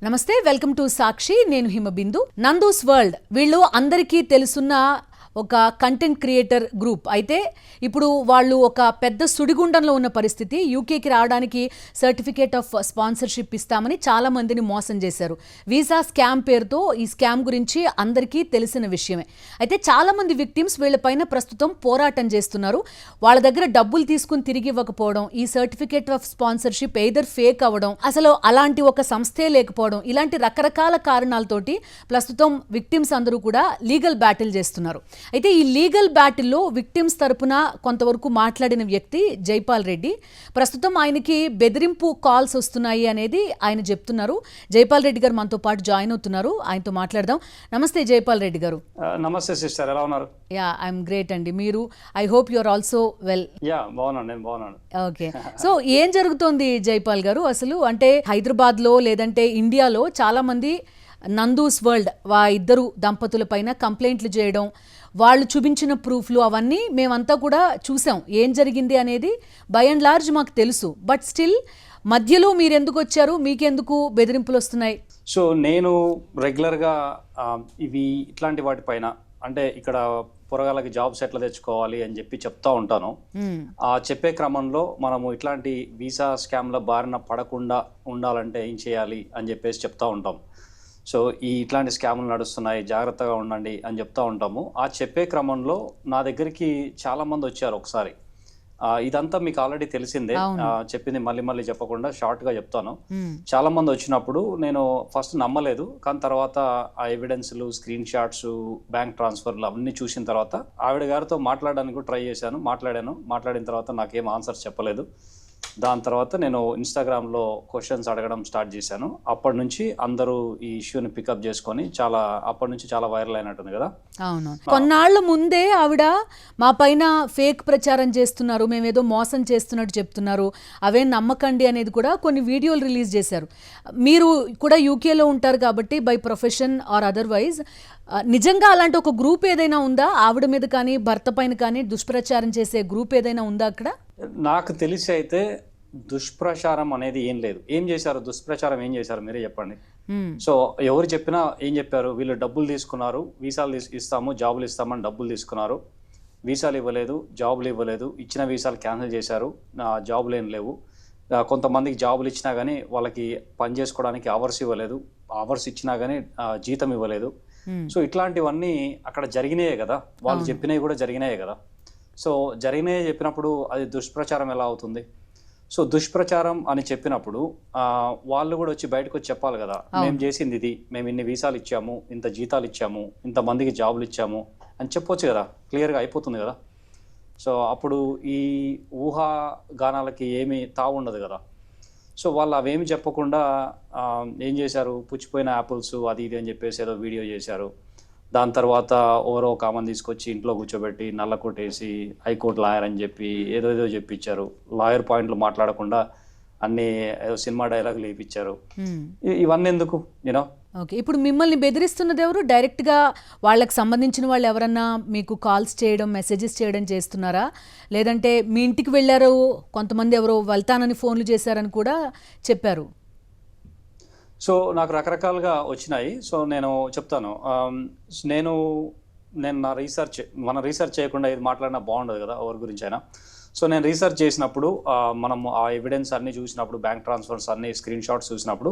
నమస్తే, welcome to సాక్షి. నేను Himabindu. Nandu's world వీళ్ళు అందరికీ తెలుసున్న ఒక కంటెంట్ క్రియేటర్ గ్రూప్. అయితే ఇప్పుడు వాళ్ళు ఒక పెద్ద సుడిగుండంలో ఉన్న పరిస్థితి. యూకేకి రావడానికి సర్టిఫికేట్ ఆఫ్ స్పాన్సర్షిప్ ఇస్తామని చాలా మందిని మోసం చేశారు. వీసా స్కామ్ పేరుతో ఈ స్కామ్ గురించి అందరికీ తెలిసిన విషయమే. అయితే చాలా మంది విక్టిమ్స్ వీళ్ళపైన ప్రస్తుతం పోరాటం చేస్తున్నారు. వాళ్ళ దగ్గర డబ్బులు తీసుకుని తిరిగి ఇవ్వకపోవడం, ఈ certificate of sponsorship either fake అవ్వడం, అసలు అలాంటి ఒక సంస్థే లేకపోవడం, ఇలాంటి రకరకాల కారణాలతోటి ప్రస్తుతం విక్టిమ్స్ అందరూ కూడా లీగల్ బ్యాటిల్ చేస్తున్నారు. అయితే ఈ లీగల్ బ్యాటిల్లో విక్టిమ్స్ తరపున కొంతవరకు మాట్లాడిన వ్యక్తి జైపాల్ రెడ్డి. ప్రస్తుతం ఆయనకి బెదిరింపు కాల్స్ వస్తున్నాయి అనేది ఆయన చెప్తున్నారు. జైపాల్ రెడ్డి గారు మనతో పాటు జాయిన్ అవుతున్నారు. ఆయనతో మాట్లాడదాం. నమస్తే జైపాల్ రెడ్డి గారు. నమస్తే సిస్టర్, ఎలా ఉన్నారు? యా, ఐఎమ్ గ్రేట్ అండి. మీరు, I hope you are also well. Yeah, బాగున్నాను, నేను బాగున్నాను. ఓకే, సో ఏం జరుగుతోంది జైపాల్ గారు అసలు? అంటే హైదరాబాద్లో లేదంటే ఇండియాలో చాలా మంది నందూస్ వరల్డ్ ఇద్దరు దంపతుల పైన కంప్లైంట్లు చేయడం, వాళ్ళు చూపించిన ప్రూఫ్లు అవన్నీ మేమంతా కూడా చూసాం. ఏం జరిగింది అనేది బై అండ్ లార్జ్ మాకు తెలుసు. బట్ స్టిల్ మధ్యలో మీరు ఎందుకు వచ్చారు? మీకెందుకు బెదిరింపులు వస్తున్నాయి? సో నేను రెగ్యులర్గా ఇట్లాంటి వాటిపైన, అంటే ఇక్కడ పొరగాళ్ళకి జాబ్స్ ఎట్లా తెచ్చుకోవాలి అని చెప్పి చెప్తా ఉంటాను. ఆ చెప్పే క్రమంలో మనము ఇట్లాంటి వీసా స్కామ్ల బారిన పడకుండా ఉండాలంటే ఏం చేయాలి అని చెప్పేసి చెప్తా ఉంటాం. సో ఇట్లాంటి స్కాములు నడుస్తున్నాయి, జాగ్రత్తగా ఉండండి అని చెప్తా ఉంటాము. ఆ చెప్పే క్రమంలో నా దగ్గరికి చాలా మంది వచ్చారు ఒకసారి. ఇదంతా మీకు ఆల్రెడీ తెలిసిందే, చెప్పింది మళ్ళీ మళ్ళీ చెప్పకుండా షార్ట్గా చెప్తాను. చాలా మంది వచ్చినప్పుడు నేను ఫస్ట్ నమ్మలేదు, కానీ తర్వాత ఆ ఎవిడెన్స్లు, స్క్రీన్ షాట్స్, బ్యాంక్ ట్రాన్స్ఫర్లు అవన్నీ చూసిన తర్వాత ఆవిడ గారితో మాట్లాడడానికి ట్రై చేశాను. మాట్లాడిన తర్వాత నాకేం ఆన్సర్స్ చెప్పలేదు. దాని తర్వాత నేను ఇన్స్టాగ్రామ్లో క్వశ్చన్స్ అడగడం స్టార్ట్ చేశాను. అప్పటి నుంచి అందరూ ఈ ఇష్యూని పికప్ చేసుకొని అప్పటి నుంచి చాలా వైరల్ అయినట్టుంది కదా. అవును, కొన్నాళ్ల ముందే ఆవిడ మా పైన ఫేక్ ప్రచారం చేస్తున్నారు, మేమేదో మోసం చేస్తున్నట్టు చెప్తున్నారు, అవే నమ్మకండి అనేది కూడా కొన్ని వీడియోలు రిలీజ్ చేశారు. మీరు కూడా యూకేలో ఉంటారు కాబట్టి బై ప్రొఫెషన్ ఆర్ అదర్వైజ్ నిజంగా అలాంటి ఒక గ్రూప్ ఏదైనా ఉందా? ఆవిడ మీద కానీ భర్త పైన కానీ దుష్ప్రచారం చేసే గ్రూప్ ఏదైనా ఉందా అక్కడ? నాకు తెలిసి అయితే దుష్ప్రచారం అనేది ఏం లేదు. ఏం చేశారు, దుష్ప్రచారం ఏం చేశారు మీరే చెప్పండి. సో ఎవరు చెప్పినా ఏం చెప్పారు, వీళ్ళు డబ్బులు తీసుకున్నారు, వీసాలు ఇస్తాము, జాబులు ఇస్తామని డబ్బులు తీసుకున్నారు, వీసాలు ఇవ్వలేదు, జాబులు ఇవ్వలేదు, ఇచ్చిన వీసాలు క్యాన్సిల్ చేశారు, జాబులు ఏం లేవు, కొంతమందికి జాబులు ఇచ్చినా కానీ వాళ్ళకి పని చేసుకోవడానికి అవర్స్ ఇవ్వలేదు, అవర్స్ ఇచ్చినా కానీ జీతం ఇవ్వలేదు. సో ఇట్లాంటివన్నీ అక్కడ జరిగినాయే కదా, వాళ్ళు చెప్పినవి కూడా జరిగినాయే కదా. సో జరిగినాయే చెప్పినప్పుడు అది దుష్ప్రచారం ఎలా అవుతుంది? సో దుష్ప్రచారం అని చెప్పినప్పుడు వాళ్ళు కూడా వచ్చి బయటకు వచ్చి చెప్పాలి కదా, మేము చేసింది ఇది, మేము ఇన్ని వీసాలు ఇచ్చాము, ఇంత జీతాలు ఇచ్చాము, ఇంతమందికి జాబులు ఇచ్చాము అని చెప్పొచ్చు కదా, క్లియర్గా అయిపోతుంది కదా. సో అప్పుడు ఈ ఊహాగానాలకి ఏమీ తావు ఉండదు కదా. సో వాళ్ళు అవేమి చెప్పకుండా ఏం చేశారు, పుచ్చిపోయిన యాపిల్స్ అది ఇది అని చెప్పేసి ఏదో వీడియో చేశారు. దాని తర్వాత ఎవరో ఒక ఆమెను తీసుకొచ్చి ఇంట్లో కూర్చోబెట్టి నల్ల కొట్టేసి హైకోర్టు లాయర్ అని చెప్పి ఏదో చెప్పించారు. లాయర్ పాయింట్లు మాట్లాడకుండా అన్ని ఏదో సినిమా డైలాగులు వేయించారు. ఇవన్నీ ఎందుకు యూనో? ఓకే, ఇప్పుడు మిమ్మల్ని బెదిరిస్తున్నది ఎవరు? డైరెక్ట్గా వాళ్ళకి సంబంధించిన వాళ్ళు ఎవరన్నా మీకు కాల్స్ చేయడం, మెసేజెస్ చేయడం చేస్తున్నారా? లేదంటే మీ ఇంటికి వెళ్ళారు, కొంతమంది ఎవరో వెళ్తానని ఫోన్లు చేశారని కూడా చెప్పారు. సో నాకు రకరకాలుగా వచ్చినాయి. సో నేను చెప్తాను. నేను మన రీసెర్చ్ చేయకుండా ఇది మాట్లాడినా బాగుండదు కదా ఎవరి గురించి అయినా. సో నేను రీసెర్చ్ చేసినప్పుడు మనం ఆ ఎవిడెన్స్ అన్నీ చూసినప్పుడు, బ్యాంక్ ట్రాన్స్ఫర్స్ అన్ని స్క్రీన్ షాట్స్ చూసినప్పుడు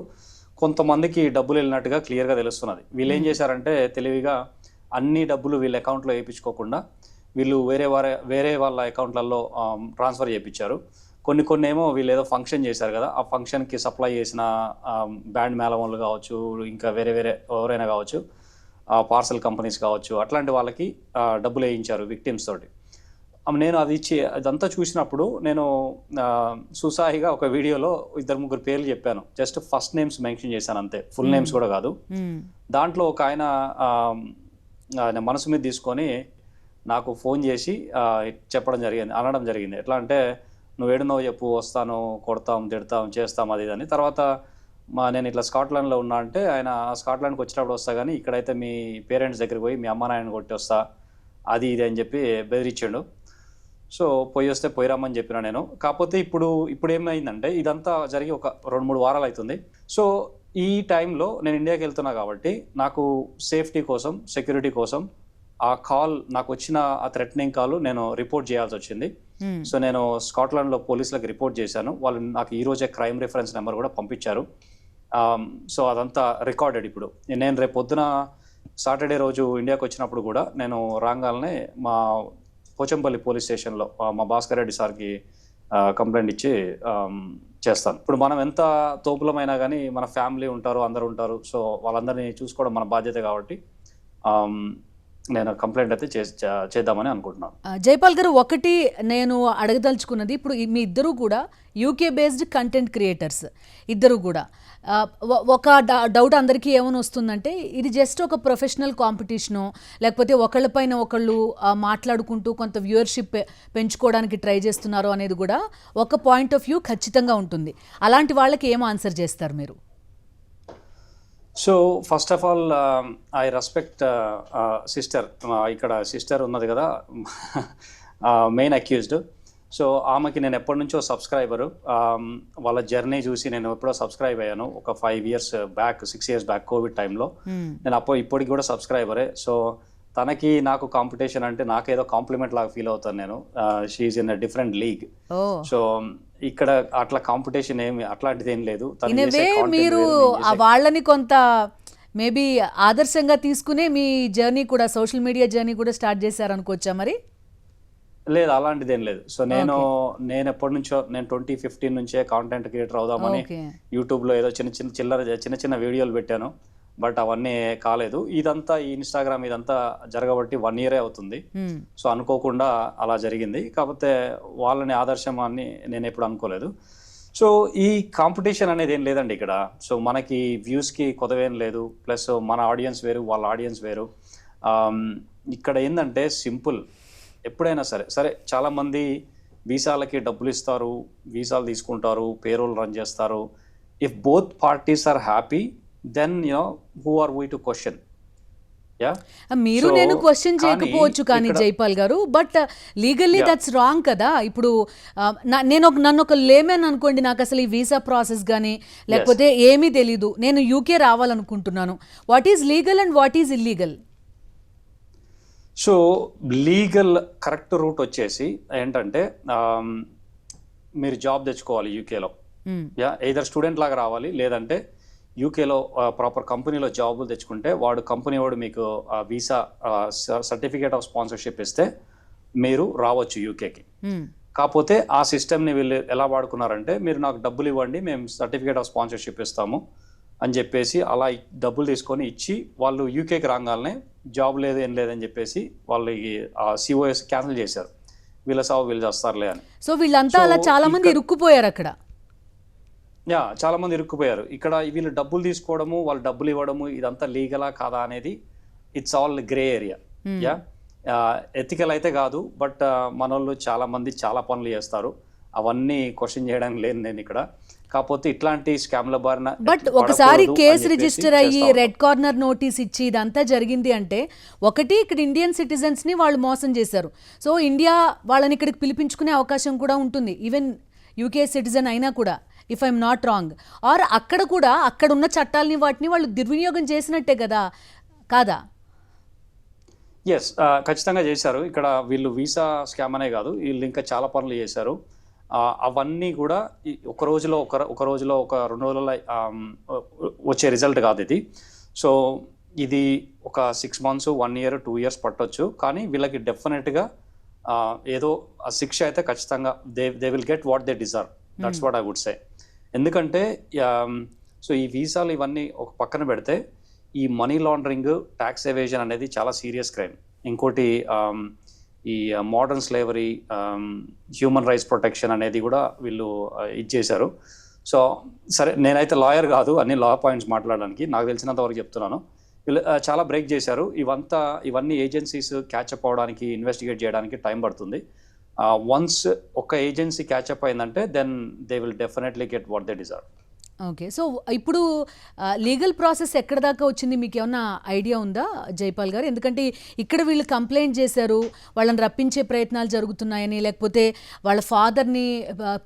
కొంతమందికి డబ్బులు వెళ్ళినట్టుగా క్లియర్గా తెలుస్తున్నది. వీళ్ళు ఏం చేశారంటే తెలివిగా అన్ని డబ్బులు వీళ్ళ అకౌంట్లో వేయించుకోకుండా వీళ్ళు వేరే వాళ్ళ అకౌంట్లలో ట్రాన్స్ఫర్ చేయించారు. కొన్ని ఏమో వీళ్ళు ఏదో ఫంక్షన్ చేశారు కదా, ఆ ఫంక్షన్కి సప్లై చేసిన బ్యాండ్ మేళవాళ్ళు కావచ్చు, ఇంకా వేరే ఎవరైనా కావచ్చు, పార్సల్ కంపెనీస్ కావచ్చు, అట్లాంటి వాళ్ళకి డబ్బులు వేయించారు విక్టిమ్స్ తోటి. నేను అదంతా చూసినప్పుడు నేను సుసాయిగా ఒక వీడియోలో 2-3 పేర్లు చెప్పాను. జస్ట్ ఫస్ట్ నేమ్స్ మెన్షన్ చేశాను అంతే, ఫుల్ నేమ్స్ కూడా కాదు. దాంట్లో ఒక ఆయన మనసు మీద తీసుకొని నాకు ఫోన్ చేసి అనడం జరిగింది. ఎట్లా అంటే, నువ్వు ఏడున్నావు చెప్పు, వస్తాను, కొడతాం, తిడతాం, చేస్తాం, అది అని. తర్వాత నేను ఇట్లా స్కాట్లాండ్లో ఉన్నా అంటే, ఆయన స్కాట్లాండ్కి వచ్చినప్పుడు వస్తా కానీ ఇక్కడైతే మీ పేరెంట్స్ దగ్గరికి పోయి మీ అమ్మ నాయన కొట్టి వస్తా, అది ఇది అని చెప్పి బెదిరించాడు. సో పోయి వస్తే పోయిరామని చెప్పిన నేను. కాకపోతే ఇప్పుడు ఏమైందంటే ఇదంతా జరిగి ఒక 2-3 వారాలు అవుతుంది. సో ఈ టైంలో నేను ఇండియాకి వెళ్తున్నా కాబట్టి నాకు సేఫ్టీ కోసం, సెక్యూరిటీ కోసం ఆ కాల్ నాకు వచ్చిన ఆ థ్రెటనింగ్ కాల్ నేను రిపోర్ట్ చేయాల్సి వచ్చింది. సో నేను స్కాట్లాండ్లో పోలీసులకు రిపోర్ట్ చేశాను. వాళ్ళు నాకు ఈ రోజే క్రైమ్ రిఫరెన్స్ నెంబర్ కూడా పంపించారు. సో అదంతా రికార్డెడ్. ఇప్పుడు నేను రేపు పొద్దున సాటర్డే రోజు ఇండియాకి వచ్చినప్పుడు కూడా నేను రాగానే మా పోచంపల్లి పోలీస్ స్టేషన్లో మా భాస్కర్ రెడ్డి సార్కి కంప్లైంట్ ఇచ్చి చేస్తాను. ఇప్పుడు మనం ఎంత తోపులమైనా కానీ మన ఫ్యామిలీ ఉంటారు, అందరు ఉంటారు. సో వాళ్ళందరినీ చూసుకోవడం మన బాధ్యత కాబట్టి నేను కంప్లైంట్ అయితే చేద్దామని అనుకుంటున్నాను. జైపాల్ గారు, ఒకటి నేను అడగదలుచుకున్నది, ఇప్పుడు మీ ఇద్దరు కూడా యూకే బేస్డ్ కంటెంట్ క్రియేటర్స్ ఇద్దరు కూడా. ఒక డౌట్ అందరికీ ఏమని వస్తుందంటే, ఇది జస్ట్ ఒక ప్రొఫెషనల్ కాంపిటీషను, లేకపోతే ఒకళ్ళపైన ఒకళ్ళు మాట్లాడుకుంటూ కొంత వ్యూవర్షిప్ పెంచుకోవడానికి ట్రై చేస్తున్నారు అనేది కూడా ఒక పాయింట్ ఆఫ్ వ్యూ ఖచ్చితంగా ఉంటుంది. అలాంటి వాళ్ళకి ఏం ఆన్సర్ చేస్తారు మీరు? So first of all I respect sister. ఇక్కడ సిస్టర్ ఉన్నది కదా, మెయిన్ అక్యూజ్డ్. సో ఆమెకి నేను ఎప్పటి నుంచో సబ్స్క్రైబరు. వాళ్ళ జర్నీ చూసి నేను ఎప్పుడో సబ్స్క్రైబ్ అయ్యాను ఒక 5 years back, 6 years back Covid టైంలో. నేను ఇప్పటికి కూడా సబ్స్క్రైబరే. సో తనకి నాకు కాంపిటీషన్ అంటే నాకేదో కాంప్లిమెంట్ లాగా ఫీల్ అవుతాను నేను. She's in a different league. So ఇక్కడ అట్లా కాంపిటీషన్ ఏమి అట్లాంటిది ఏం లేదు. మీరు వాళ్ళని కొంత మేబీ ఆదర్శంగా తీసుకునే మీ జర్నీ కూడా, సోషల్ మీడియా జర్నీ కూడా స్టార్ట్ చేశారు అనుకోవచ్చా మరి? లేదు, అలాంటిది ఏం లేదు. సో నేను ఎప్పటి నుంచో, నేను 2015 నుంచే కాంటెంట్ క్రియేటర్ అవుదామని యూట్యూబ్లో ఏదో చిన్న చిన్న వీడియోలు పెట్టాను. బట్ అవన్నీ కాలేదు. ఇదంతా ఈ ఇన్స్టాగ్రామ్ ఇదంతా జరగబట్టి 1 year అవుతుంది. సో అనుకోకుండా అలా జరిగింది. కాకపోతే వాళ్ళని ఆదర్శం అని నేను ఎప్పుడు అనుకోలేదు. సో ఈ కాంపిటీషన్ అనేది ఏం లేదండి ఇక్కడ. సో మనకి వ్యూస్కి కొదవేం లేదు. ప్లస్ మన ఆడియన్స్ వేరు, వాళ్ళ ఆడియన్స్ వేరు. ఇక్కడ ఏంటంటే సింపుల్, ఎప్పుడైనా సరే చాలామంది వీసాలకి డబ్బులు ఇస్తారు, వీసాలు తీసుకుంటారు, పేరోల్ రన్ చేస్తారు. If both parties are happy, then who are we to question? మీరు నేను క్వశ్చన్ చేయకపోవచ్చు కానీ జైపాల్ గారు, బట్ లీగల్లీ దట్స్ రాంగ్ కదా. ఇప్పుడు నన్ను ఒక లేమెన్ అనుకోండి, నాకు అసలు ఈ వీసా ప్రాసెస్ కానీ లేకపోతే ఏమీ తెలీదు, నేను యూకే రావాలనుకుంటున్నాను. What is legal and what is illegal? So legal correct route వచ్చేసి ఏంటంటే, మీరు జాబ్ తెచ్చుకోవాలి యూకేలో. ఎయిదర్ స్టూడెంట్ లాగా రావాలి, లేదంటే యూకేలో ప్రాపర్ కంపెనీలో జాబులు తెచ్చుకుంటే కంపెనీ వాడు మీకు వీసా సర్టిఫికేట్ ఆఫ్ స్పాన్సర్షిప్ ఇస్తే మీరు రావచ్చు యూకేకి. కాకపోతే ఆ సిస్టమ్ని వీళ్ళు ఎలా వాడుకున్నారంటే, మీరు నాకు డబ్బులు ఇవ్వండి, మేము సర్టిఫికేట్ ఆఫ్ స్పాన్సర్షిప్ ఇస్తాము అని చెప్పేసి అలా డబ్బులు తీసుకొని ఇచ్చి వాళ్ళు యూకేకి రాగానే జాబ్ లేదు ఏం లేదని చెప్పేసి వాళ్ళకి సిఓఎస్ క్యాన్సిల్ చేశారు. వీళ్ళ సాగు వీళ్ళు చేస్తారులే అని. సో వీళ్ళంతా అలా చాలా మంది ఇరుక్కుపోయారు అక్కడ. చాలా మంది ఇరుక్కుపోయారు. ఇక్కడ వీళ్ళు డబ్బులు తీసుకోవడము, వాళ్ళు డబ్బులు ఇవ్వడము, ఇదంతా లీగలా కాదా అనేది it's all grey area. Ethical అయితే కాదు, బట్ మన వాళ్ళు చాలా మంది చాలా పనులు చేస్తారు. అవన్నీ క్వశ్చన్ చేయడానికి లేదు నేను ఇక్కడ. కాకపోతే ఇట్లాంటి స్కామ్ల బారిన బట్ ఒకసారి కేసు రిజిస్టర్ అయ్యి రెడ్ కార్నర్ నోటీస్ ఇచ్చి ఇదంతా జరిగింది అంటే, ఒకటి ఇక్కడ ఇండియన్ సిటిజన్స్ ని వాళ్ళు మోసం చేశారు. సో ఇండియా వాళ్ళని ఇక్కడికి పిలిపించుకునే అవకాశం కూడా ఉంటుంది, ఈవెన్ యూకే సిటిజన్ అయినా కూడా, ఇఫ్ ఐఎమ్ నాట్ రాంగ్. ఆర్ అక్కడ కూడా అక్కడ ఉన్న చట్టాలని వాటిని వాళ్ళు దుర్వినియోగం చేసినట్టే కదా, కాదా? ఎస్, ఖచ్చితంగా చేశారు. ఇక్కడ వీళ్ళు వీసా స్కామ్ అనే కాదు, వీళ్ళు ఇంకా చాలా పనులు చేశారు. అవన్నీ కూడా ఒక రోజులో ఒక 2 రోజుల్లో వచ్చే రిజల్ట్ కాదు ఇది. సో ఇది ఒక 6 months, 1 year, 2 years పట్టొచ్చు. కానీ వీళ్ళకి డెఫినెట్గా ఏదో శిక్ష అయితే ఖచ్చితంగా they will get what they deserve. That's what I would say. ఎందుకంటే సో ఈ వీసాలు ఇవన్నీ ఒక పక్కన పెడితే, ఈ మనీ లాండరింగ్, ట్యాక్స్ ఎవేజన్ అనేది చాలా సీరియస్ క్రైమ్. ఇంకోటి ఈ modern slavery, human rights protection అనేది కూడా వీళ్ళు ఇచ్చేశారు. సో సరే, నేనైతే లాయర్ కాదు అన్ని లా పాయింట్స్ మాట్లాడడానికి, నాకు తెలిసినంత వరకు చెప్తున్నాను. వీళ్ళు చాలా బ్రేక్ చేశారు. ఇవన్నీ ఏజెన్సీస్ క్యాచప్ అవడానికి, ఇన్వెస్టిగేట్ చేయడానికి టైం పడుతుంది. వన్స్ ఒక ఏజెన్సీ క్యాచప్ అయిందంటే then they will definitely get what they deserve. Okay. So, ఇప్పుడు లీగల్ ప్రాసెస్ ఎక్కడి దాకా వచ్చింది మీకేమన్నా ఐడియా ఉందా జైపాల్ గారు? ఎందుకంటే ఇక్కడ వీళ్ళు కంప్లెయింట్ చేశారు, వాళ్ళని రప్పించే ప్రయత్నాలు జరుగుతున్నాయని, లేకపోతే వాళ్ళ ఫాదర్‌ని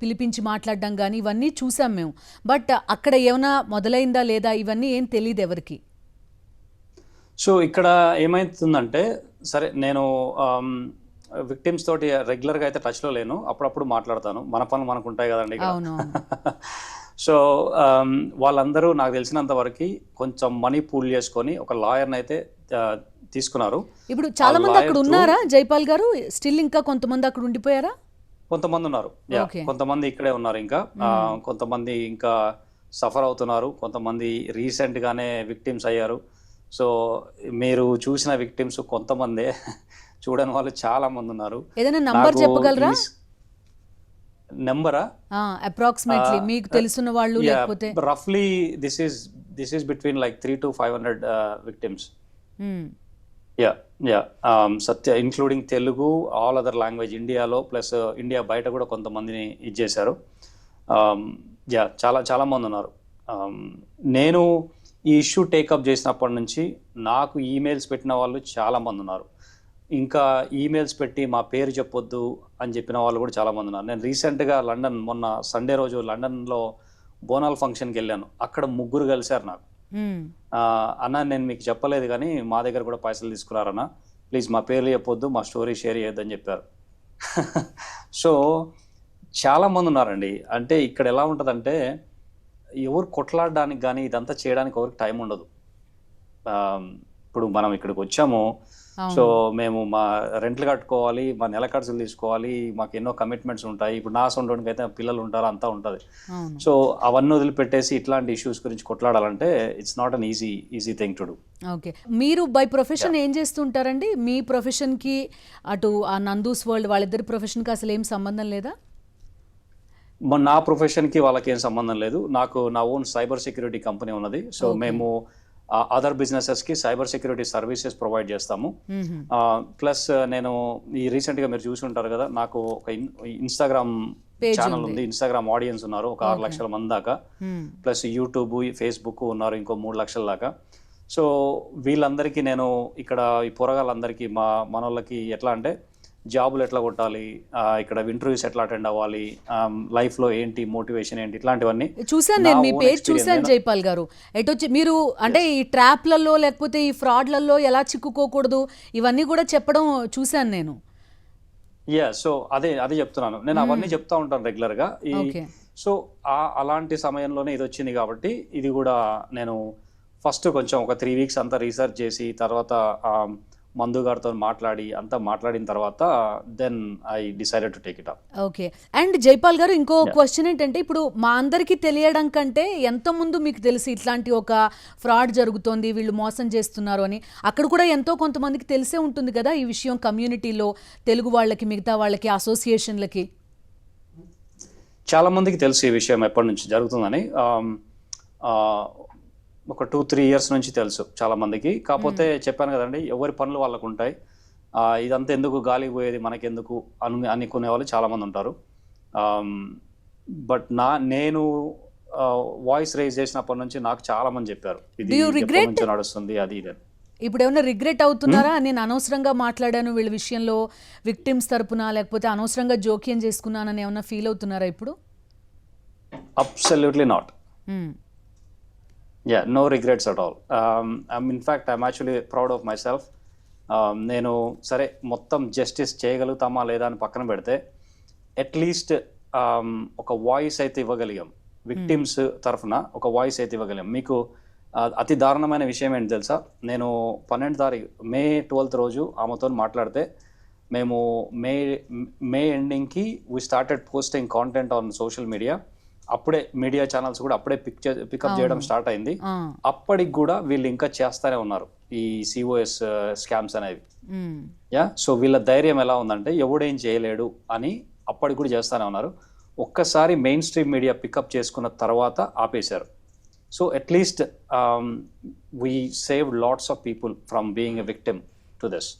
పిలిపించి మాట్లాడడం గానీ, ఇవన్నీ చూసాం మేము. బట్ అక్కడ ఏమన్నా మొదలైందా లేదా ఇవన్నీ ఏం తెలీదు ఎవరికీ. సో ఇక్కడ ఏమైతుందంటే, సరే నేను విక్టిమ్స్ తోటి రెగ్యులర్గా అయితే టచ్లో లేను, అప్పుడప్పుడు మాట్లాడతాను, మన పనులు మనకు ఉంటాయి కదండి ఇక్కడ. అవునవును. సో వాళ్ళందరూ నాకు తెలిసినంత వరకు కొంచెం మనీ పూల్ చేసుకొని ఒక లాయర్ని అయితే తీసుకున్నారు. ఇప్పుడు చాలా మంది అక్కడ ఉన్నారా జైపాల్ గారు? స్టిల్ ఇంకా కొంతమంది అక్కడ ఉండిపోయారా? కొంతమంది ఉన్నారు, ఓకే. కొంతమంది ఇక్కడే ఉన్నారు ఇంకా. కొంతమంది ఇంకా సఫర్ అవుతున్నారు, కొంతమంది రీసెంట్గానే విక్టిమ్స్ అయ్యారు. సో మీరు చూసిన విక్టిమ్స్ కొంతమందే, చూడని వాళ్ళు చాలా మంది ఉన్నారు. ఏదైనా నంబర్ చెప్పగలరా? నెంబరా? అప్రాక్సిమేట్లీ మీకు తెలుసున్న వాళ్ళు, లేకపోతే రఫ్లీ this is between like 300 to 500 victims. Satya including Telugu, all other language, ఇండియాలో ప్లస్ ఇండియా బయట కూడా కొంతమందిని ఇచ్చేశారు. చాలా చాలా మంది ఉన్నారు. నేను ఈ ఇష్యూ టేకప్ చేసినప్పటి నుంచి నాకు ఈమెయిల్స్ పెట్టిన వాళ్ళు చాలా మంది ఉన్నారు. ఇంకా ఈమెయిల్స్ పెట్టి మా పేరు చెప్పొద్దు అని చెప్పిన వాళ్ళు కూడా చాలా మంది ఉన్నారు. నేను రీసెంట్గా లండన్, మొన్న సండే రోజు లండన్లో బోనాల్ ఫంక్షన్కి వెళ్ళాను. అక్కడ 3 కలిశారు నాకు. అన్న నేను మీకు చెప్పలేదు కానీ మా దగ్గర కూడా పైసలు తీసుకున్నారన్న, ప్లీజ్ మా పేర్లు చెప్పొద్దు, మా స్టోరీ షేర్ చేయొద్దని చెప్పారు. సో చాలా మంది ఉన్నారండి. అంటే ఇక్కడ ఎలా ఉంటుందంటే, ఎవరు కొట్లాడడానికి కానీ ఇదంతా చేయడానికి ఎవరికి టైం ఉండదు. ఇప్పుడు మనం ఇక్కడికి వచ్చాము, సో మేము మా రెంట్లు కట్టుకోవాలి, మా నెల ఖర్చులు తీసుకోవాలి, మాకు ఎన్నో కమిట్మెంట్స్ ఉంటాయి. ఇప్పుడు నా సొంతకి అయితే పిల్లలు ఉంటారు, అంతా ఉంటుంది. సో అవన్నీ వదిలిపెట్టేసి ఇట్లాంటి ఇష్యూస్ గురించి కొట్లాడాలంటే it's not an easy thing to do. Okay. మీరు బై ప్రొఫెషన్ ఏం చేస్తుంటారండి? మీ ప్రొఫెషన్కి అటు ఆ నందూస్ వరల్డ్ వాళ్ళిద్దరి ప్రొఫెషన్కి అసలు ఏం సంబంధం లేదా? నా ప్రొఫెషన్కి వాళ్ళకి ఏం సంబంధం లేదు. నాకు నా ఓన్ సైబర్ సెక్యూరిటీ కంపెనీ ఉన్నది. సో మేము అదర్ బిజినెసెస్కి సైబర్ సెక్యూరిటీ సర్వీసెస్ ప్రొవైడ్ చేస్తాము. ప్లస్ నేను ఈ రీసెంట్గా మీరు చూసి ఉంటారు కదా, నాకు ఒక ఇన్స్టాగ్రామ్ ఛానల్ ఉంది. ఇన్స్టాగ్రామ్ ఆడియన్స్ ఉన్నారు ఒక 6 లక్షల మంది దాకా. ప్లస్ యూట్యూబ్, ఫేస్బుక్ ఉన్నారు ఇంకో 3 లక్షల దాకా. సో వీళ్ళందరికీ నేను ఇక్కడ ఈ పోరగాళ్ళందరికీ మనోళ్ళకి ఎట్లా అంటే, జాబులు ఎట్లా కొట్టాలి, ఇక్కడ ఇంటర్వ్యూస్ ఎట్లా అటెండ్ అవ్వాలి, లైఫ్లో ఏంటి మోటివేషన్ ఏంటి, ఇట్లాంటివన్నీ చూసాను. నేను మీ పేజ్ చూసాను జైపాల్ గారు. ఎటొచ్చి మీరు అంటే ఈ ట్రాప్లలో లేకపోతే ఈ ఫ్రాడ్లలో ఎలా చిక్కుకోకూడదు ఇవన్నీ కూడా చెప్పడం చూసాను నేను. సో అదే చెప్తున్నాను నేను, అవన్నీ చెప్తా ఉంటాను రెగ్యులర్గా. సో అలాంటి సమయంలోనే ఇది వచ్చింది కాబట్టి ఇది కూడా నేను ఫస్ట్ కొంచెం ఒక 3 weeks అంతా రీసెర్చ్ చేసి, తర్వాత మందు గారితో మాట్లాడిన తర్వాత then I decided to take it up. Okay. And Jaipal garu, ఇంకో క్వశ్చన్ ఏంటంటే, ఇప్పుడు మా అందరికీ తెలియడం కంటే ఎంత ముందు మీకు తెలిసి ఇట్లాంటి ఒక ఫ్రాడ్ జరుగుతోంది, వీళ్ళు మోసం చేస్తున్నారు అని అక్కడ కూడా ఎంతో కొంతమందికి తెలిసే ఉంటుంది కదా ఈ విషయం, కమ్యూనిటీలో తెలుగు వాళ్ళకి, మిగతా వాళ్ళకి, అసోసియేషన్లకి? చాలా మందికి తెలుసు ఈ విషయం ఎప్పటి నుంచి జరుగుతుందని. ఒక 2-3 years నుంచి తెలుసు చాలా మందికి. కాకపోతే చెప్పాను కదండి, ఎవరి పనులు వాళ్ళకు ఉంటాయి. ఇదంతా ఎందుకు గాలికి పోయేది మనకెందుకు అనుకునే వాళ్ళు చాలా మంది ఉంటారు. బట్ నేను వాయిస్ రైజ్ చేసినప్పటి నుంచి నాకు చాలా మంది చెప్పారు ఇది ఎప్పటి నుంచో నడుస్తుంది అది ఇది. ఇప్పుడు ఏమైనా రిగ్రెట్ అవుతున్నారా? నేను అనవసరంగా మాట్లాడాను వీళ్ళ విషయంలో, విక్టిమ్స్ తరపున, లేకపోతే అనవసరంగా జోక్యం చేసుకున్నానని ఏమన్నా ఫీల్ అవుతున్నారా ఇప్పుడు? Absolutely not. no regrets at all. In fact, I'm actually proud of myself. నేను సరే మొత్తం జస్టిస్ చేయగలుగుతామా లేదా అని పక్కన పెడితే, అట్లీస్ట్ ఒక వాయిస్ అయితే ఇవ్వగలిగాం. విక్టిమ్స్ తరఫున ఒక వాయిస్ అయితే ఇవ్వగలిగాం. మీకు అతి దారుణమైన విషయం ఏంటి తెలుసా? నేను 12వ తారీఖు May 12th రోజు ఆమెతో మాట్లాడితే, మేము మే ఎండింగ్కి we started posting content on social media. అప్పుడే మీడియా ఛానల్స్ కూడా అప్పుడే పికప్ చేయడం స్టార్ట్ అయింది. అప్పటికి కూడా వీళ్ళు ఇంకా చేస్తానే ఉన్నారు ఈ COS స్కామ్స్ అనేవి. సో వీళ్ళ ధైర్యం ఎలా ఉందంటే, ఎవడేం చేయలేడు అని అప్పటికి కూడా చేస్తానే ఉన్నారు. ఒక్కసారి మెయిన్ స్ట్రీమ్ మీడియా పికప్ చేసుకున్న తర్వాత ఆపేశారు. So at least we saved lots of people from being a victim to this.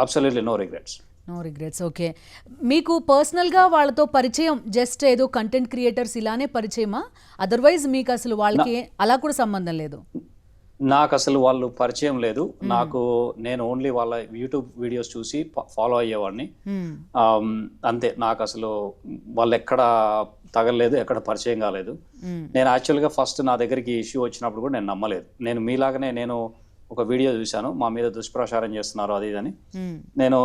Absolutely no regrets. No regrets. Okay. మీకు పర్సనల్గా వాళ్ళతో పరిచయం జస్ట్ ఏదో కంటెంట్ క్రియేటర్స్ ఇలానే పరిచయమా? అదర్వైజ్ మీకు అసలు వాళ్ళకి అలా కూడా సంబంధం లేదు? నాకు అసలు వాళ్ళు పరిచయం లేదు. నేను ఓన్లీ వాళ్ళ యూట్యూబ్ వీడియోస్ చూసి ఫాలో అయ్యేవాడిని. అంతే. నాకు అసలు వాళ్ళు ఎక్కడ తగలలేదు, ఎక్కడ పరిచయం కాలేదు. నేను యాక్చువల్గా ఫస్ట్ నా దగ్గరికి ఇష్యూ వచ్చినప్పుడు కూడా నేను నమ్మలేదు. నేను మీలాగనే నేను ఒక వీడియో చూశాను, మా మీద దుష్ప్రచారం చేస్తున్నారు అది ఇదని. నేను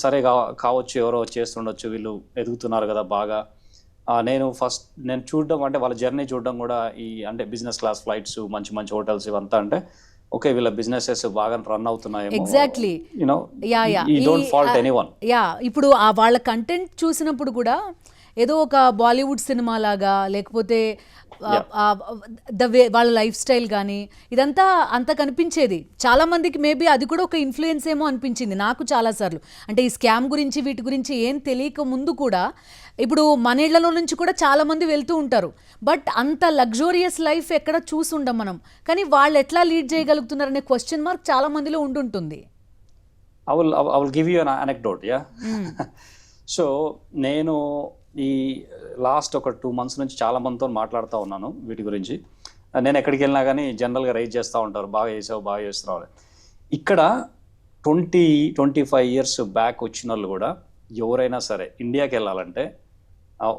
సరే కావచ్చు, ఎవరో చేస్తుండొచ్చు, వీళ్ళు ఎదుగుతున్నారు కదా బాగా. నేను చూడడం అంటే వాళ్ళ జర్నీ చూడడం కూడా అంటే బిజినెస్ క్లాస్ ఫ్లైట్స్, మంచి మంచి హోటల్స్ ఇవంతా అంటే ఓకే వీళ్ళ బిజినెసెస్ బాగా రన్ అవుతున్నాయేమో. ఎగ్జాక్ట్లీ. Don't fault anyone. ఇప్పుడు ఆ వాళ్ళ కంటెంట్ చూసినప్పుడు కూడా ఏదో ఒక బాలీవుడ్ సినిమా లాగా, లేకపోతే వాళ్ళ లైఫ్ స్టైల్ కానీ ఇదంతా అంత కనిపించేది. చాలా మందికి మేబీ అది కూడా ఒక ఇన్ఫ్లుయెన్స్ ఏమో అనిపించింది నాకు చాలాసార్లు. అంటే ఈ స్కామ్ గురించి వీటి గురించి ఏం తెలియక ముందు కూడా ఇప్పుడు మన ఇళ్లలో నుంచి కూడా చాలా మంది వెళ్తూ ఉంటారు. బట్ అంత లగ్జూరియస్ లైఫ్ ఎక్కడ చూసుండం మనం. కానీ వాళ్ళు ఎట్లా లీడ్ చేయగలుగుతున్నారనే క్వశ్చన్ మార్క్ చాలా మందిలో ఉండుంటుంది. I will give you an anecdote, yeah. So నేను ఈ లాస్ట్ ఒక 2 months నుంచి చాలా మందితో మాట్లాడుతూ ఉన్నాను వీటి గురించి. నేను ఎక్కడికి వెళ్ళినా కానీ జనరల్గా రైజ్ చేస్తూ ఉంటారు, బాగా చేసావు, బాగా చేస్తున్నావు. ఇక్కడ 20-25 years బ్యాక్ వచ్చిన వాళ్ళు కూడా ఎవరైనా సరే ఇండియాకి వెళ్ళాలంటే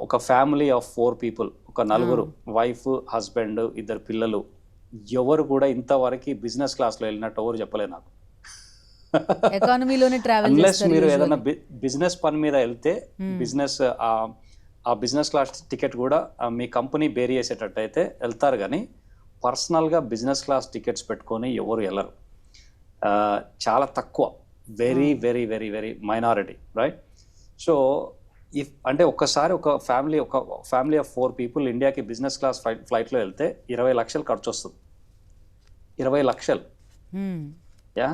ఒక ఫ్యామిలీ ఆఫ్ 4 people, ఒక 4 వైఫ్, హస్బెండ్, 2 పిల్లలు, ఎవరు కూడా ఇంతవరకు బిజినెస్ క్లాస్లో వెళ్ళినట్టు ఎవరు చెప్పలేదు నాకు. ఎకానమీలోనే ట్రావెల్ చేస్తారు. మీరు ఏదైనా బిజినెస్ పని మీద వెళ్తే ఆ బిజినెస్ క్లాస్ టికెట్ కూడా మీ కంపెనీ బేర్ చేసేటట్టు అయితే వెళ్తారు, కానీ పర్సనల్గా బిజినెస్ క్లాస్ టికెట్స్ పెట్టుకొని ఎవరు వెళ్ళరు. చాలా తక్కువ, very very very very minority, right? So అంటే ఒక్కసారి ఒక ఫ్యామిలీ ఆఫ్ 4 people ఇండియాకి బిజినెస్ క్లాస్ ఫ్లైట్లో వెళ్తే 20 లక్షలు ఖర్చు వస్తుంది. 20 లక్షలు, యా,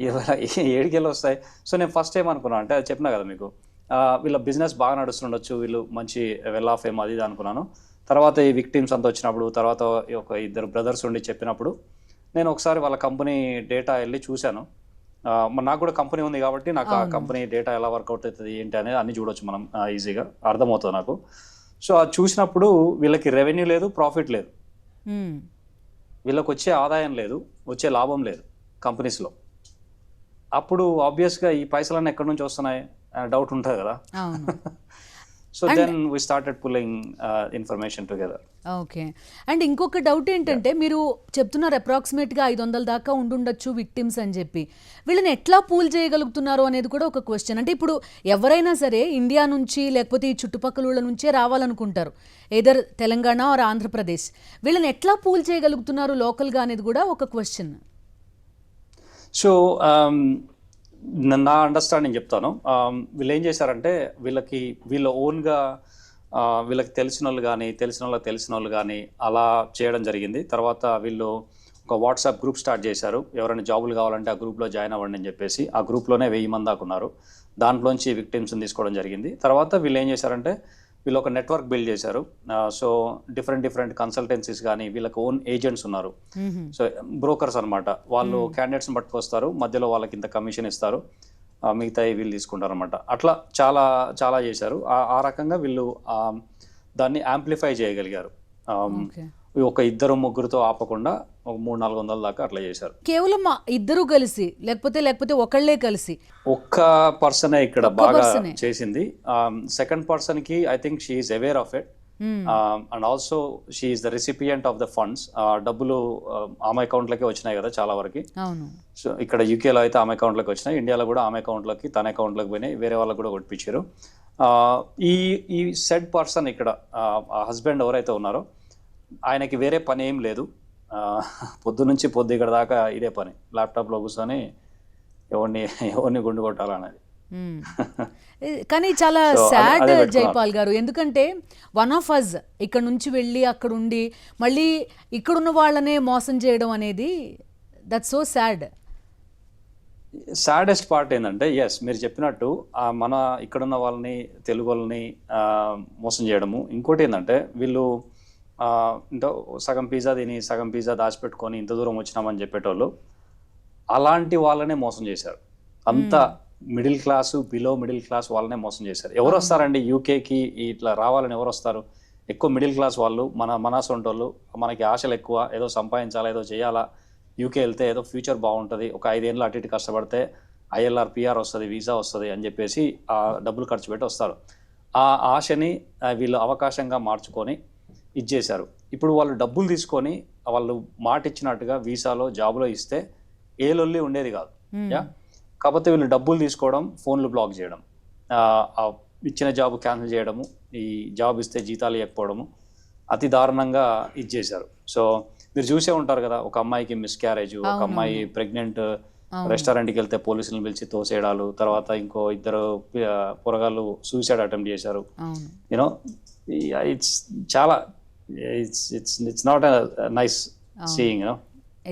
7 వస్తాయి. సో నేను ఫస్ట్ టైం అనుకున్నాను, అంటే అది చెప్పినా కదా మీకు, వీళ్ళ బిజినెస్ బాగా నడుస్తుండొచ్చు, వీళ్ళు మంచి వెల్ ఆఫ్ ఏమో అది ఇది అనుకున్నాను. తర్వాత ఈ విక్టిమ్స్ అంతా వచ్చినప్పుడు, తర్వాత ఒక 2 brothers ఉండి చెప్పినప్పుడు నేను ఒకసారి వాళ్ళ కంపెనీ డేటా వెళ్ళి చూశాను. నాకు కూడా కంపెనీ ఉంది కాబట్టి నాకు ఆ కంపెనీ డేటా ఎలా వర్కౌట్ అవుతుంది ఏంటి అనేది అన్ని చూడొచ్చు మనం, ఈజీగా అర్థమవుతుంది నాకు. సో అది చూసినప్పుడు వీళ్ళకి రెవెన్యూ లేదు, ప్రాఫిట్ లేదు, వీళ్ళకి వచ్చే ఆదాయం లేదు, వచ్చే లాభం లేదు కంపెనీస్లో. అప్పుడు ఆబ్వియస్గా ఈ పైసలన్నీ ఎక్కడి నుంచి వస్తున్నాయి డౌట్ ఉంటుంది కదా. So then we started pulling information together. Okay. And ఇంకొక డౌట్ ఏంటంటే, మీరు చెప్తున్నారు అప్రాక్సిమేట్గా 500 దాకా ఉండుండొచ్చు విక్టిమ్స్ అని చెప్పి. వీళ్ళని ఎట్లా పూల్ చేయగలుగుతున్నారు అనేది కూడా ఒక క్వశ్చన్. అంటే ఇప్పుడు ఎవరైనా సరే ఇండియా నుంచి లేకపోతే ఈ చుట్టుపక్కల నుంచే రావాలనుకుంటారు, ఏదర్ తెలంగాణ ఆర్ ఆంధ్రప్రదేశ్. వీళ్ళని ఎట్లా పూల్ చేయగలుగుతున్నారు లోకల్గా అనేది కూడా ఒక క్వశ్చన్. సో నా అండర్స్టాండింగ్ చెప్తాను. వీళ్ళు ఏం చేశారంటే వీళ్ళ ఓన్గా వీళ్ళకి తెలిసిన వాళ్ళు కానీ అలా చేయడం జరిగింది. తర్వాత వీళ్ళు ఒక వాట్సాప్ గ్రూప్ స్టార్ట్ చేశారు. ఎవరైనా జాబులు కావాలంటే ఆ గ్రూప్లో జాయిన్ అవ్వండి అని చెప్పేసి. ఆ గ్రూప్లోనే 1000 మంది దాకా ఉన్నారు. దాంట్లోంచి విక్టిమ్స్ని తీసుకోవడం జరిగింది. తర్వాత వీళ్ళు ఏం చేశారంటే వీళ్ళు ఒక నెట్వర్క్ బిల్డ్ చేశారు. సో డిఫరెంట్ కన్సల్టెన్సీస్ కానీ వీళ్ళకి ఓన్ ఏజెంట్స్ ఉన్నారు. సో బ్రోకర్స్ అనమాట. వాళ్ళు క్యాండిడేట్స్ని పట్టుకొస్తారు, మధ్యలో వాళ్ళకి ఇంత కమిషన్ ఇస్తారు, మిగతా వీళ్ళు తీసుకుంటారు అనమాట. అట్లా చాలా చాలా చేశారు. ఆ రకంగా వీళ్ళు దాన్ని యాంప్లిఫై చేయగలిగారు. ఒక 2-3తో ఆపకుండా ఒక 300-400 దాకా అట్లా చేశారు. కేవలం ఇద్దరు కలిసి లేకపోతే ఒకళ్ళే కలిసి? ఒక్క పర్సనే ఇక్కడ బాగా చేసింది. సెకండ్ పర్సన్ కి I think she is aware of it and also she is the recipient of the funds. డబ్బులు ఆమె అకౌంట్లకే వచ్చినాయి కదా చాలా వరకు. సో ఇక్కడ యూకేలో అయితే ఆమె అకౌంట్లోకి వచ్చినాయి, ఇండియాలో కూడా ఆమె అకౌంట్లోకి, తన అకౌంట్లోకి పోయినాయి, వేరే వాళ్ళకి కూడా కొట్టించారు. ఈ సెడ్ పర్సన్ ఇక్కడ హస్బెండ్ ఎవరైతే ఉన్నారో ఆయనకి వేరే పని ఏం లేదు. పొద్దు ఇక్కడ దాకా ఇదే పని, ల్యాప్టాప్లో కూర్చొని ఎవరిని గుండు కొట్టాలనేది. కానీ చాలా సాడ్ జైపాల్ గారు, ఎందుకంటే వన్ ఆఫ్ అస్ ఇక్కడ నుంచి వెళ్ళి అక్కడ ఉండి మళ్ళీ ఇక్కడున్న వాళ్ళనే మోసం చేయడం అనేది that's so sad. Saddest part ఏంటంటే, ఎస్ మీరు చెప్పినట్టు మన ఇక్కడున్న వాళ్ళని, తెలుగు వాళ్ళని మోసం చేయడము. ఇంకోటి ఏంటంటే వీళ్ళు సగం పిజ్జా తిని సగం పిజ్జా దాచిపెట్టుకొని ఇంత దూరం వచ్చినామని చెప్పేటోళ్ళు అలాంటి వాళ్ళనే మోసం చేశారు. అంత middle class below middle class వాళ్ళనే మోసం చేశారు. ఎవరు వస్తారండి యూకేకి ఇట్లా రావాలని ఎవరు వస్తారు? ఎక్కువ మిడిల్ క్లాస్ వాళ్ళు, మన సొంటోళ్ళు, మనకి ఆశలు ఎక్కువ, ఏదో సంపాదించాలా, ఏదో చేయాలా, యూకే వెళ్తే ఏదో ఫ్యూచర్ బాగుంటుంది, ఒక 5 ఏళ్ళు అటు ఇటు కష్టపడితే ఐఎల్ఆర్ పిఆర్ వస్తుంది, వీసా వస్తుంది అని చెప్పేసి ఆ డబ్బులు ఖర్చు పెట్టి వస్తారు. ఆ ఆశని వీళ్ళు అవకాశంగా మార్చుకొని ఇచ్చేశారు. ఇప్పుడు వాళ్ళు డబ్బులు తీసుకొని వాళ్ళు మాట ఇచ్చినట్టుగా వీసాలో జాబ్లో ఇస్తే ఏ లొల్లి ఉండేది కాదు. యా, కాకపోతే వీళ్ళు డబ్బులు తీసుకోవడం, ఫోన్లు బ్లాక్ చేయడం, ఇచ్చిన జాబ్ క్యాన్సిల్ చేయడము, ఈ జాబ్ ఇస్తే జీతాలు ఇవ్వకపోవడము అతి దారుణంగా ఇచ్చేశారు. సో మీరు చూసే ఉంటారు కదా, ఒక అమ్మాయికి మిస్క్యారేజ్, ఒక అమ్మాయి ప్రెగ్నెంట్, రెస్టారెంట్కి వెళ్తే పోలీసులను పిలిచి తోసేయడాలు, తర్వాత ఇంకో 2 పొరగాళ్ళు సూసైడ్ అటెంప్ట్ చేశారు. యూనో ఇట్స్ చాలా it's not nice seeing, you know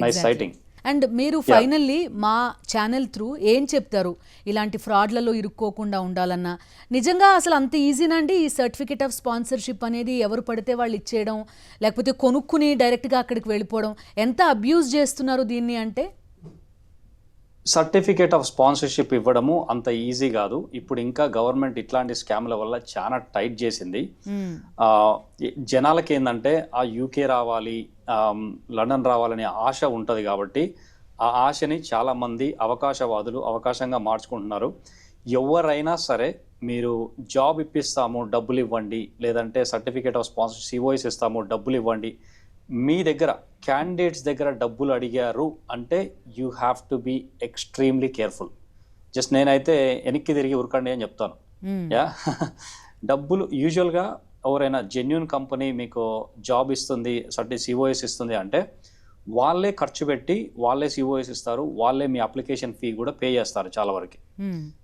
nice citing. And మీరు ఫైనల్లీ మా ఛానల్ త్రూ ఏం చెప్తారు ఇలాంటి ఫ్రాడ్లలో ఇరుక్కోకుండా ఉండాలన్నా? నిజంగా అసలు అంత ఈజీనండి ఈ సర్టిఫికేట్ ఆఫ్ స్పాన్సర్షిప్ అనేది? ఎవరు పడితే వాళ్ళు ఇచ్చేయడం, లేకపోతే కొనుక్కుని డైరెక్ట్గా అక్కడికి వెళ్ళిపోవడం, ఎంత అబ్యూజ్ చేస్తున్నారు దీన్ని అంటే? సర్టిఫికేట్ ఆఫ్ స్పాన్సర్షిప్ ఇవ్వడము అంత ఈజీ కాదు. ఇప్పుడు ఇంకా గవర్నమెంట్ ఇట్లాంటి స్కామ్ల వల్ల చాలా టైట్ చేసింది. జనాలకి ఏంటంటే ఆ యూకే రావాలి, లండన్ రావాలనే ఆశ ఉంటుంది కాబట్టి ఆ ఆశని చాలామంది అవకాశవాదులు అవకాశంగా మార్చుకుంటున్నారు. ఎవరైనా సరే మీరు జాబ్ ఇప్పిస్తాము డబ్బులు ఇవ్వండి, లేదంటే సర్టిఫికేట్ ఆఫ్ స్పాన్సర్షిప్ సిఓఎస్ ఇస్తాము డబ్బులు ఇవ్వండి, మీ దగ్గర క్యాండిడేట్స్ దగ్గర డబ్బులు అడిగారు అంటే you have to be extremely careful. Just నేనైతే వెనక్కి తిరిగి ఉరకండి అని చెప్తాను. యా, డబ్బులు యూజువల్గా ఎవరైనా జెన్యూన్ కంపెనీ మీకు జాబ్ ఇస్తుంది, సిఓఎస్ ఇస్తుంది అంటే వాళ్ళే ఖర్చు పెట్టి వాళ్ళే సిఓఎస్ ఇస్తారు, వాళ్ళే మీ అప్లికేషన్ ఫీ కూడా పే చేస్తారు చాలా వరకు.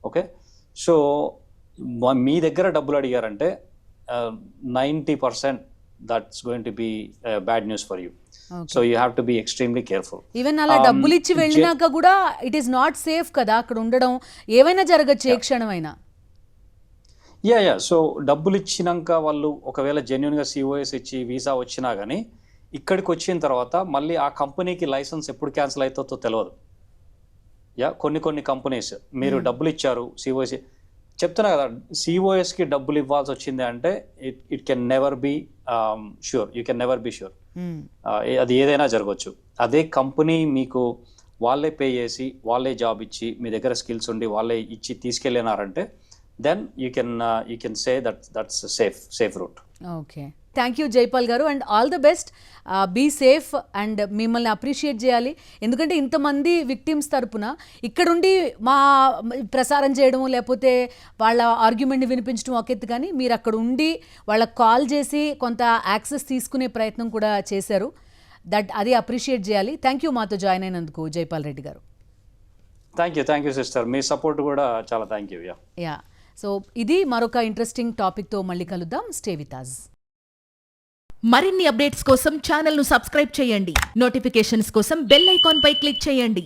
ఓకే, సో మీ దగ్గర డబ్బులు అడిగారంటే 90% that's going to be bad news for you. Okay. So you have to be extremely careful. Even అలా డబ్బులు ఇచ్చి వెళ్ళినాక కూడా ఇట్ ఈస్ నాట్ సేఫ్ కదా అక్కడ ఉండడం, ఏవైనా జరగచ్చు ఏ క్షణమైనా. యా, సో డబ్బులు ఇచ్చినాక వాళ్ళు ఒకవేళ జెన్యున్గా సిఓఎస్ ఇచ్చి వీసా వచ్చినా కానీ ఇక్కడికి వచ్చిన తర్వాత మళ్ళీ ఆ కంపెనీకి లైసెన్స్ ఎప్పుడు క్యాన్సిల్ అవుతుందో తెలియదు. యా, కొన్ని కంపెనీస్ మీరు డబ్బులు ఇచ్చారు సిఓఎస్, చెప్తున్నా కదా, సిఓఎస్కి డబ్బులు ఇవ్వాల్సి వచ్చింది అంటే it can never be sure, you can never be sure. అది ఏదైనా జరగవచ్చు. అదే కంపెనీ మీకు వాళ్ళే పే చేసి వాళ్ళే జాబ్ ఇచ్చి మీ దగ్గర స్కిల్స్ ఉండి వాళ్ళే ఇచ్చి తీసుకెళ్ళినారంటే then you can say that's safe route. Okay, thank you Jaipal గారు, and all the best. Be safe, and మిమ్మల్ని అప్రిషియేట్ చేయాలి. ఎందుకంటే ఇంతమంది విక్టిమ్స్ తరపున ఇక్కడుండి మా ప్రసారం చేయడము, లేకపోతే వాళ్ళ ఆర్గ్యుమెంట్ని వినిపించడం ఒక ఎత్తు, కానీ మీరు అక్కడ ఉండి వాళ్ళకి కాల్ చేసి కొంత యాక్సెస్ తీసుకునే ప్రయత్నం కూడా చేశారు. అది అప్రిషియేట్ చేయాలి. థ్యాంక్ యూ మాతో జాయిన్ అయినందుకు జైపాల్ రెడ్డి గారు. Thank you sister, me support కూడా చాలా థ్యాంక్ యూ. యా, సో ఇది మరొక ఇంట్రెస్టింగ్ టాపిక్తో మళ్ళీ కలుద్దాం. Stay with us. మరిన్ని అప్డేట్స్ కోసం ఛానల్ను సబ్స్క్రైబ్ చేయండి. నోటిఫికేషన్స్ కోసం బెల్ ఐకాన్ పై క్లిక్ చేయండి.